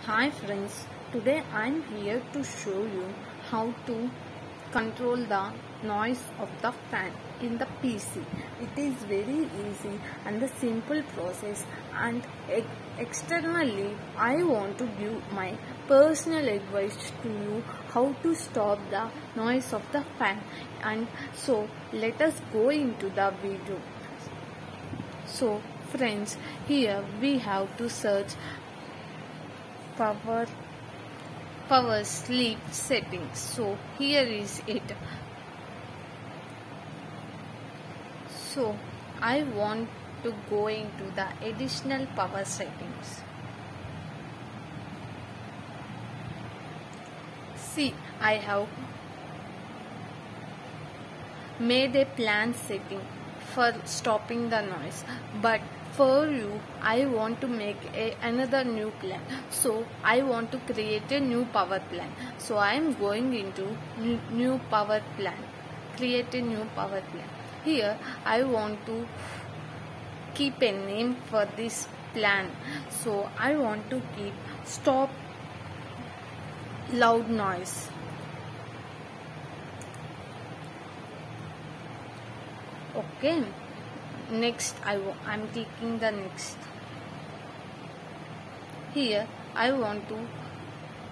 Hi friends, today I'm here to show you how to control the noise of the fan in the PC. It is very easy and a simple process, and externally I want to give my personal advice to you how to stop the noise of the fan. And so let us go into the video. So friends, here we have to search power sleep settings. So here is it. So I want to go into the additional power settings. See, I have made a plan setting for stopping the noise, but for you I want to make another new plan. So I want to create a new power plan. So I am going into new power plan, create a new power plan. Here I want to keep a name for this plan. So I want to keep stop loud noise. Okay, next I'm clicking the next. Here I want to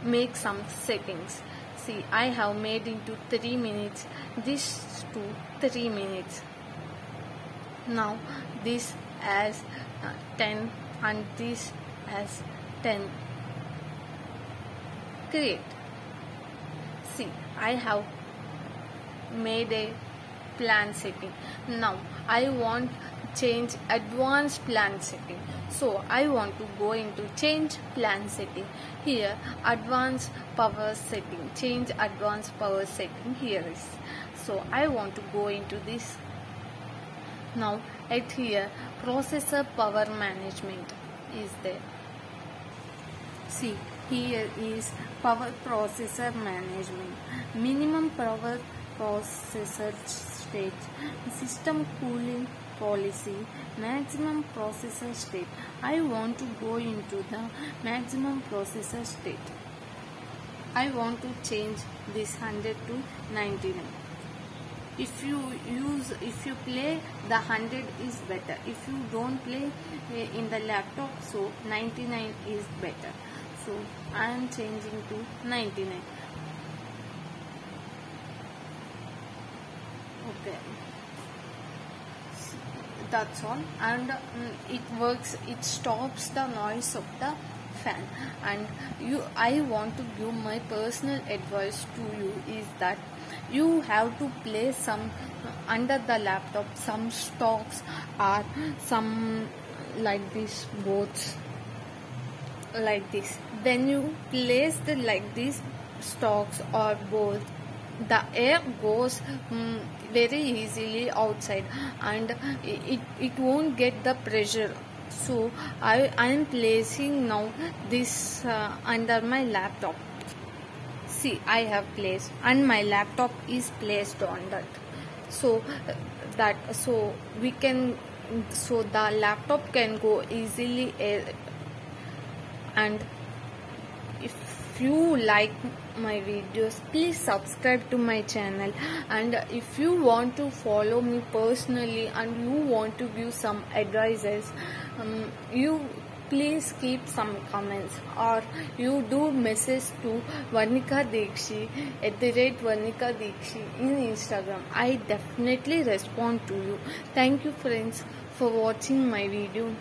make some settings. See, I have made into 3 minutes, this to 3 minutes. Now this as 10 and this as 10. Create. See, I have made a plan setting. Now I want change advanced plan setting. So I want to go into change plan setting. Here advanced power setting, change advanced power setting. Here is. So I want to go into this. Now at here processor power management is there. See, here is power processor management, minimum power processor state, system cooling policy, maximum processor state. I want to go into the maximum processor state. I want to change this 100 to 99. If you play, the 100 is better. If you don't play in the laptop, so 99 is better. So I am changing to 99. Okay, that's all. And it works, it stops the noise of the fan. And I want to give my personal advice to you is that you have to play some under the laptop, some stocks or some like this boats like this. When you place the like these stocks or boats, the air goes very easily outside and it won't get the pressure. So I am placing now this under my laptop. See, I have placed and my laptop is placed on that. So we can, so the laptop can go easily and if you like my videos, please subscribe to my channel. And if you want to follow me personally and you want to give some advices, you please keep some comments or you do message to Varnika Dikshi @Varnika Dikshi in Instagram. I definitely respond to you. Thank you friends for watching my video.